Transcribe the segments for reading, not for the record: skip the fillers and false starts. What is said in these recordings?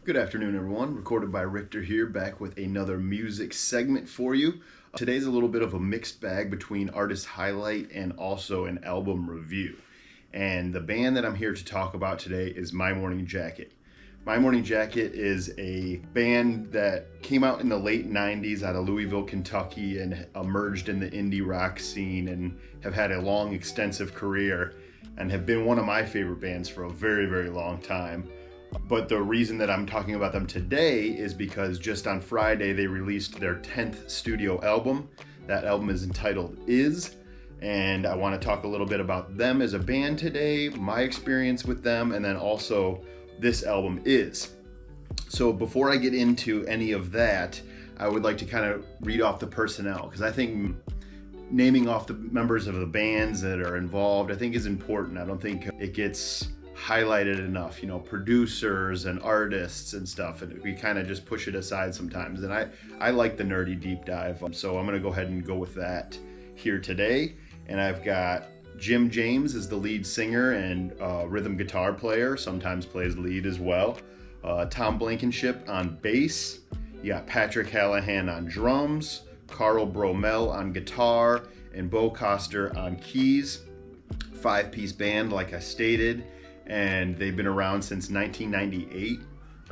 Good afternoon, everyone. Recorded by Richter here, back with another music segment for you. Today's a little bit of a mixed bag between artist highlight and also an album review. And the band that I'm here to talk about today is My Morning Jacket. My Morning Jacket is a band that came out in the late 90s out of Louisville, Kentucky, and emerged in the indie rock scene and have had a long, extensive career and have been one of my favorite bands for a very, very long time. But the reason that I'm talking about them today is because just on Friday they released their 10th studio album. That album is entitled Is, and I want to talk a little bit about them as a band today, my experience with them, and then also this album Is. So before I get into any of that, I would like to kind of read off the personnel, because I think naming off the members of the bands that are involved, I think is important. I don't think it gets highlighted enough, producers and artists and stuff, and we kind of just push it aside sometimes. And I like the nerdy deep dive, so I'm going to go ahead and go with that here today. And I've got Jim James as the lead singer and rhythm guitar player, sometimes plays lead as well. Tom Blankenship on bass. You got Patrick Hallahan on drums, Carl Bromell on guitar, and Bo Koster on keys. 5-piece band, like I stated, and they've been around since 1998.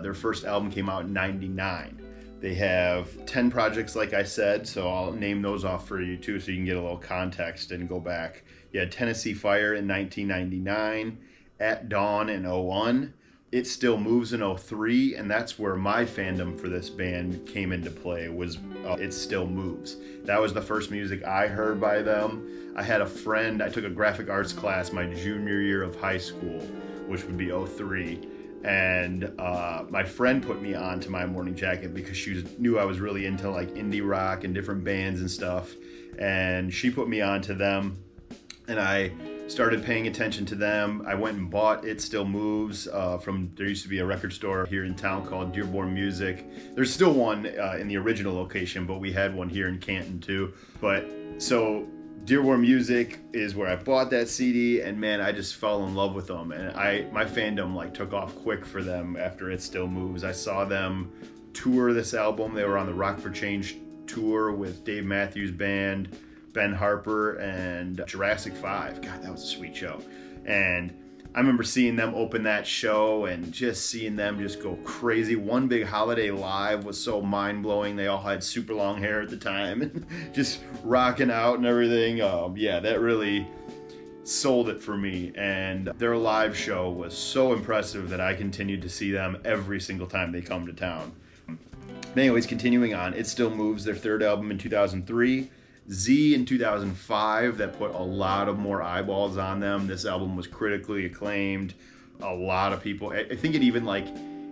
Their first album came out in 99. They have 10 projects, like I said, so I'll name those off for you too so you can get a little context and go back. You had Tennessee Fire in 1999, At Dawn in 01, It Still Moves in 03, and that's where my fandom for this band came into play, was It Still Moves. That was the first music I heard by them. I had a friend, I took a graphic arts class my junior year of high school, which would be 03, and my friend put me on to My Morning Jacket because she knew I was really into like indie rock and different bands and stuff, and she put me on to them, and I started paying attention to them. I went and bought It Still Moves from, there used to be a record store here in town called Dearborn Music. There's still one in the original location, but we had one here in Canton too. But so Dearborn Music is where I bought that CD, and man, I just fell in love with them. And my fandom like took off quick for them after It Still Moves. I saw them tour this album. They were on the Rock for Change tour with Dave Matthews Band, Ben Harper, and Jurassic 5. God, that was a sweet show. And I remember seeing them open that show and just seeing them just go crazy. One Big Holiday Live was so mind-blowing. They all had super long hair at the time and just rocking out and everything. Yeah, that really sold it for me. And their live show was so impressive that I continued to see them every single time they come to town. But anyways, continuing on, It Still Moves, their third album in 2003. Z in 2005, that put a lot of more eyeballs on them. This album was critically acclaimed. A lot of people, I think it even like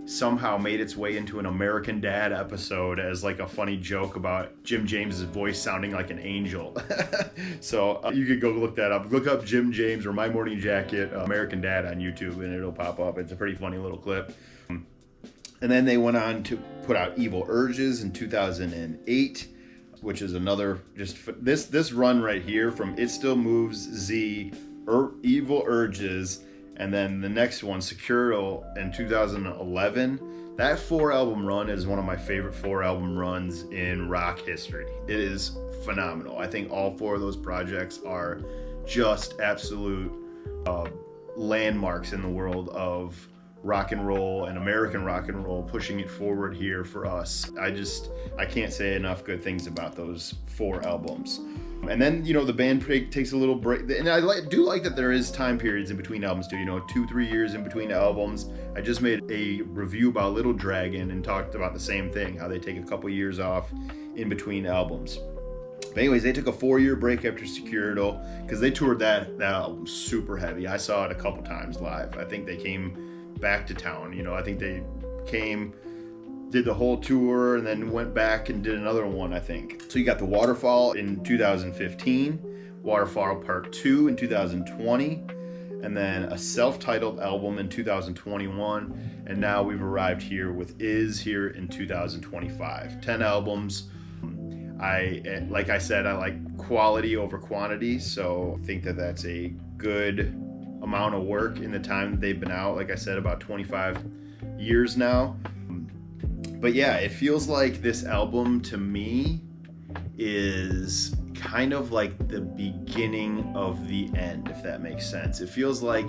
somehow made its way into an American Dad episode as like a funny joke about Jim James's voice sounding like an angel. So you could go look that up. Look up Jim James or My Morning Jacket American Dad on YouTube and it'll pop up. It's a pretty funny little clip. And then they went on to put out Evil Urges in 2008. Which is another, just this run right here from It Still Moves, Z, Evil Urges, and then the next one, Securital, in 2011. That 4-album run is one of my favorite 4-album runs in rock history. It is phenomenal. I think all 4 of those projects are just absolute landmarks in the world of rock and roll and American rock and roll, pushing it forward here for us. I can't say enough good things about those 4 albums. And then, the band takes a little break. And I do like that there is time periods in between albums too, 2-3 years in between albums. I just made a review about Little Dragon and talked about the same thing, how they take a couple years off in between albums. But anyways, they took a 4-year break after Securital because they toured that album super heavy. I saw it a couple times live. I think they came back to town. I think they came, did the whole tour, and then went back and did another one, I think. So you got The Waterfall in 2015, Waterfall Part 2 in 2020, and then a self-titled album in 2021, and now we've arrived here with Is here in 2025. 10 albums. Like I said, I like quality over quantity, so I think that that's a good amount of work in the time that they've been out. Like I said, about 25 years now. But yeah, it feels like this album to me is kind of like the beginning of the end, if that makes sense. It feels like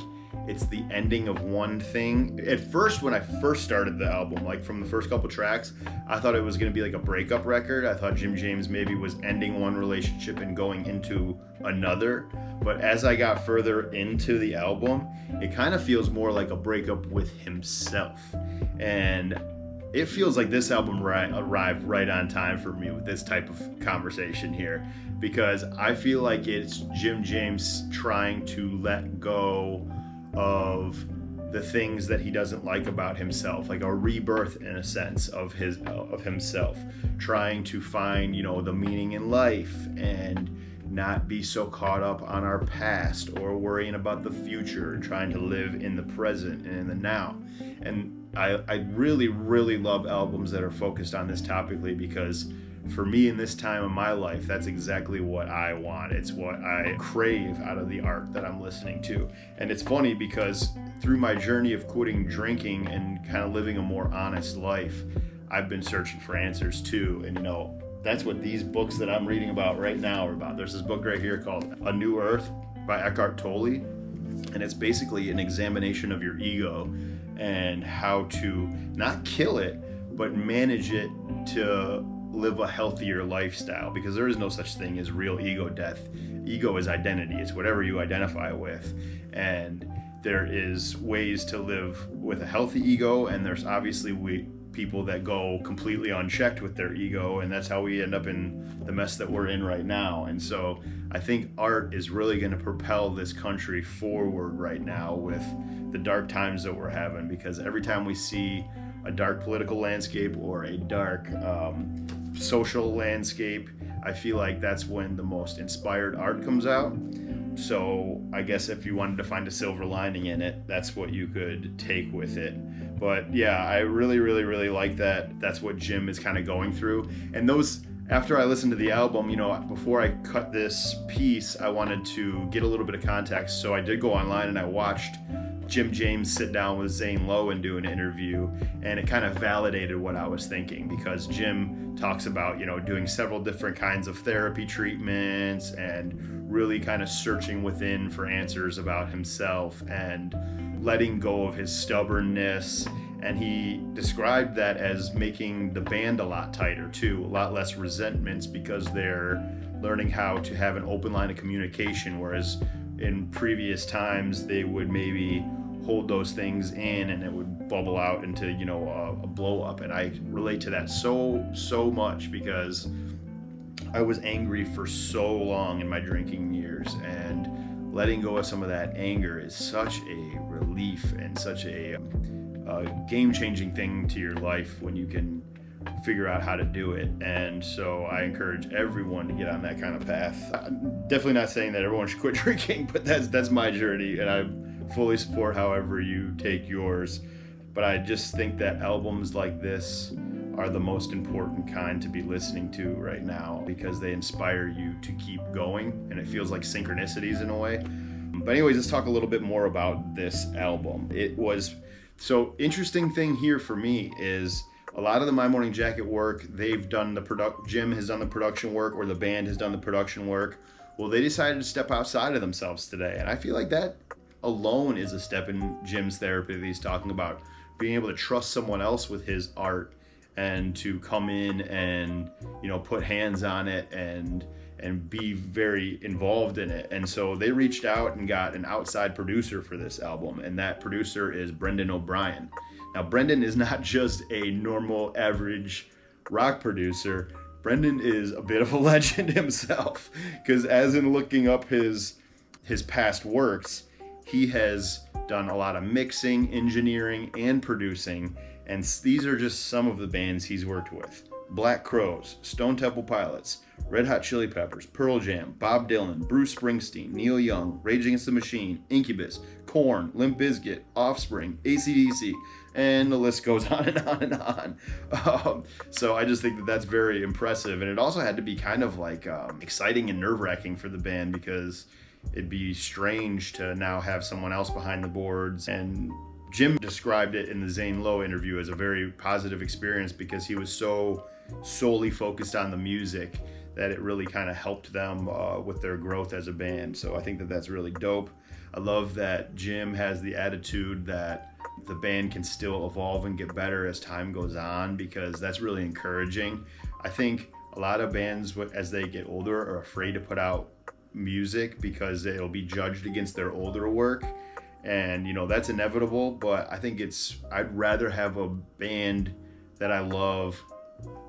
it's the ending of one thing. At first, when I first started the album, like from the first couple tracks, I thought it was going to be like a breakup record. I thought Jim James maybe was ending one relationship and going into another. But as I got further into the album, it kind of feels more like a breakup with himself. And it feels like this album arrived right on time for me with this type of conversation here, because I feel like it's Jim James trying to let go of the things that he doesn't like about himself, like a rebirth in a sense of himself, trying to find, the meaning in life and not be so caught up on our past or worrying about the future, trying to live in the present and in the now. And I really, really love albums that are focused on this topically, because for me in this time of my life, that's exactly what I want. It's what I crave out of the art that I'm listening to. And it's funny because through my journey of quitting drinking and kind of living a more honest life, I've been searching for answers too. And that's what these books that I'm reading about right now are about. There's this book right here called A New Earth by Eckhart Tolle. And it's basically an examination of your ego and how to not kill it, but manage it to live a healthier lifestyle, because there is no such thing as real ego death. Ego is identity. It's whatever you identify with. And there is ways to live with a healthy ego, and there's obviously people that go completely unchecked with their ego, and that's how we end up in the mess that we're in right now. And so I think art is really going to propel this country forward right now with the dark times that we're having, because every time we see a dark political landscape or a dark social landscape, I feel like that's when the most inspired art comes out. So I guess if you wanted to find a silver lining in it, that's what you could take with it. But yeah, I really, really, really like that. That's what Jim is kind of going through. And after I listened to the album, before I cut this piece, I wanted to get a little bit of context. So I did go online and I watched Jim James sit down with Zane Lowe and do an interview, and it kind of validated what I was thinking, because Jim talks about, doing several different kinds of therapy treatments and really kind of searching within for answers about himself and letting go of his stubbornness. And he described that as making the band a lot tighter too, a lot less resentments, because they're learning how to have an open line of communication, whereas in previous times they would maybe hold those things in and it would bubble out into a blow up. And I relate to that so much, because I was angry for so long in my drinking years, and letting go of some of that anger is such a relief and such a game-changing thing to your life when you can figure out how to do it. And so I encourage everyone to get on that kind of path. I'm definitely not saying that everyone should quit drinking, but that's my journey, and I fully support however you take yours. But I just think that albums like this are the most important kind to be listening to right now, because they inspire you to keep going, and it feels like synchronicities in a way. But anyways, let's talk a little bit more about this album. So interesting thing here for me is a lot of the My Morning Jacket work, they've done Jim has done the production work, or the band has done the production work. Well, they decided to step outside of themselves today. And I feel like that alone is a step in Jim's therapy that he's talking about, being able to trust someone else with his art and to come in and, put hands on it and be very involved in it. And so they reached out and got an outside producer for this album, and that producer is Brendan O'Brien. Now, Brendan is not just a normal average rock producer. Brendan is a bit of a legend himself, because as in looking up his past works, he has done a lot of mixing, engineering, and producing, and these are just some of the bands he's worked with: Black Crowes, Stone Temple Pilots, Red Hot Chili Peppers, Pearl Jam, Bob Dylan, Bruce Springsteen, Neil Young, Rage Against the Machine, Incubus, Korn, Limp Bizkit, Offspring, AC/DC, and the list goes on and on and on. So I just think that that's very impressive, and it also had to be kind of like exciting and nerve-wracking for the band, because it'd be strange to now have someone else behind the boards and Jim described it in the Zane Lowe interview as a very positive experience because he was so solely focused on the music that it really kind of helped them with their growth as a band. So I think that that's really dope. I love that Jim has the attitude that the band can still evolve and get better as time goes on, because that's really encouraging. I think a lot of bands, as they get older, are afraid to put out music because it'll be judged against their older work. And, you know, that's inevitable, but I think I'd rather have a band that I love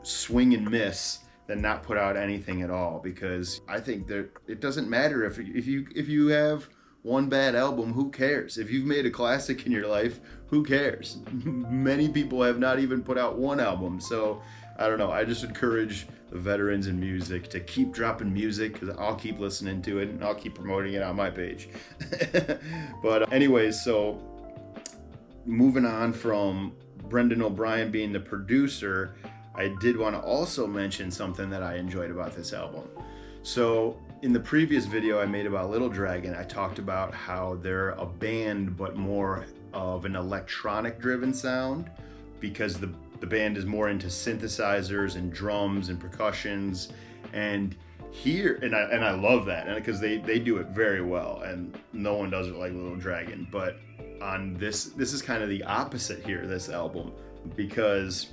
swing and miss than not put out anything at all, because I think that it doesn't matter if you have one bad album. Who cares? If you've made a classic in your life, who cares? Many people have not even put out one album. So I don't know, I just encourage the veterans in music to keep dropping music, because I'll keep listening to it and I'll keep promoting it on my page. But anyways, so moving on from Brendan O'Brien being the producer, I did want to also mention something that I enjoyed about this album. So in the previous video I made about Little Dragon, I talked about how they're a band but more of an electronic driven sound, because the band is more into synthesizers and drums and percussions. And here, and I love that, and because they do it very well, and no one does it like Little Dragon. But on this is kind of the opposite here, this album, because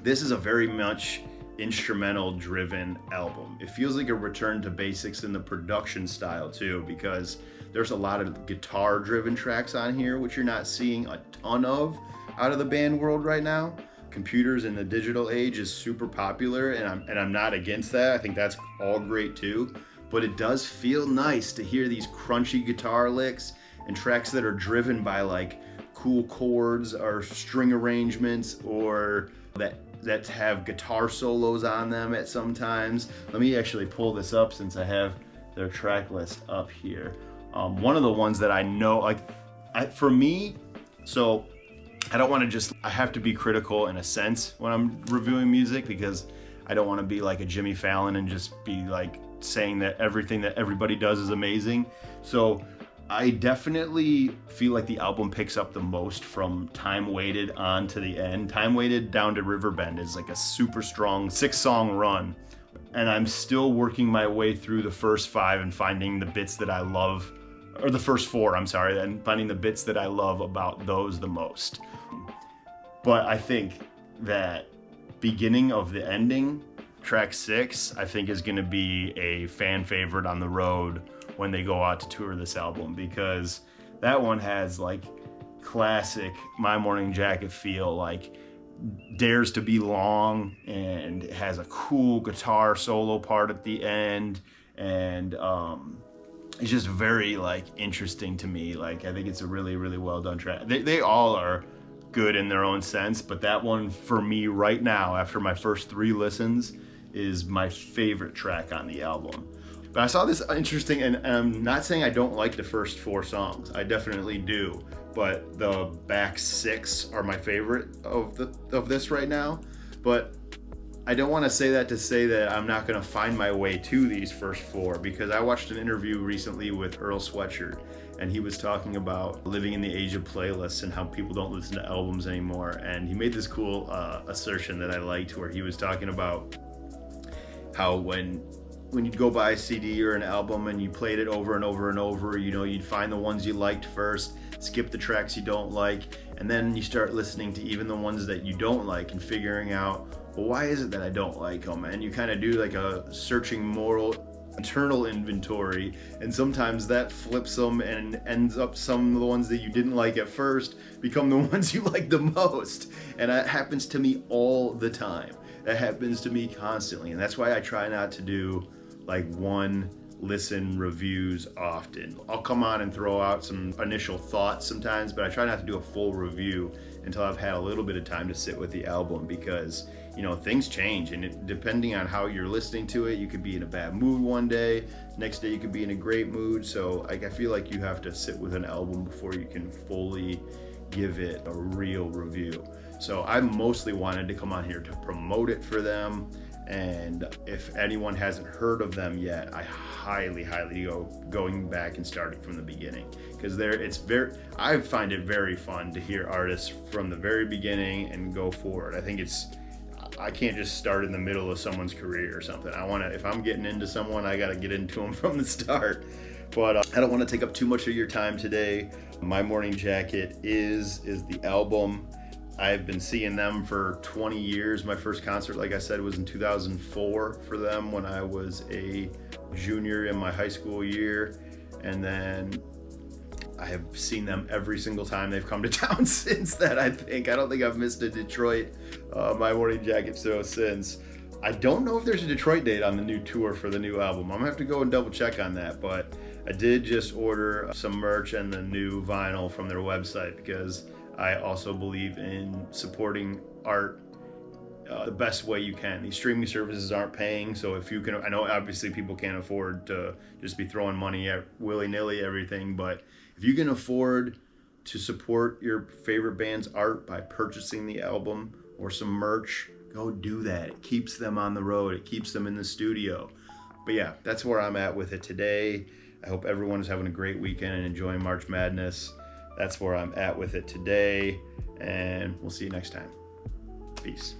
this is a very much instrumental driven album. It feels like a return to basics in the production style too, because there's a lot of guitar driven tracks on here, which you're not seeing a ton of out of the band world right now. Computers in the digital age is super popular, and I'm not against that. I think that's all great too, but it does feel nice to hear these crunchy guitar licks and tracks that are driven by like cool chords or string arrangements, or that have guitar solos on them at some times. Let me actually pull this up since I have their track list up here. One of the ones that I know, for me, so I don't want to I have to be critical in a sense when I'm reviewing music, because I don't want to be like a Jimmy Fallon and just be like saying that everything that everybody does is amazing. So I definitely feel like the album picks up the most from Time Waited on to the end. Time Waited down to Riverbend is like a super strong 6-song run, and I'm still working my way through the first 5 and finding the bits that I love, or the first 4, I'm sorry, and finding the bits that I love about those the most. But I think that beginning of the ending, track 6, I think is going to be a fan favorite on the road when they go out to tour this album, because that one has like classic My Morning Jacket feel, like dares to be long, and it has a cool guitar solo part at the end, and it's just very like interesting to me. Like I think it's a really, really well done track. They all are good in their own sense, but that one for me right now, after my first 3 listens, is my favorite track on the album. But I saw this interesting, and I'm not saying I don't like the first 4 songs. I definitely do, but the back 6 are my favorite of this right now. But I don't want to say that to say that I'm not going to find my way to these first 4, because I watched an interview recently with Earl Sweatshirt, and he was talking about living in the age of playlists and how people don't listen to albums anymore. And he made this cool assertion that I liked, where he was talking about how when you'd go buy a CD or an album and you played it over and over and over, you know, you'd find the ones you liked first, skip the tracks you don't like, and then you start listening to even the ones that you don't like and figuring out, well, why is it that I don't like them? And you kind of do like a searching moral internal inventory, and sometimes that flips them and ends up some of the ones that you didn't like at first become the ones you like the most. And that happens to me all the time. That happens to me constantly, and that's why I try not to do like one listen reviews often. I'll come on and throw out some initial thoughts sometimes, but I try not to do a full review until I've had a little bit of time to sit with the album, because you know, things change, and depending on how you're listening to it, you could be in a bad mood one day, next day you could be in a great mood. So like, I feel like you have to sit with an album before you can fully give it a real review. So I mostly wanted to come on here to promote it for them, And if anyone hasn't heard of them yet, I highly go going back and starting from the beginning, because I find it very fun to hear artists from the very beginning and go forward. I can't just start in the middle of someone's career or something. If I'm getting into someone, I got to get into them from the start. But I don't want to take up too much of your time today. My Morning Jacket is the album. I've been seeing them for 20 years. My first concert, like I said, was in 2004 for them when I was a junior in my high school year. And then I have seen them every single time they've come to town since then. I don't think I've missed a Detroit My Morning Jacket show since. I don't know if there's a Detroit date on the new tour for the new album. I'm gonna have to go and double check on that, but I did just order some merch and the new vinyl from their website, because I also believe in supporting art the best way you can. These streaming services aren't paying, so if you can, I know obviously people can't afford to just be throwing money at willy-nilly everything, but if you can afford to support your favorite band's art by purchasing the album or some merch, go do that. It keeps them on the road. It keeps them in the studio. But yeah, that's where I'm at with it today. I hope everyone is having a great weekend and enjoying March Madness. That's where I'm at with it today, and we'll see you next time. Peace.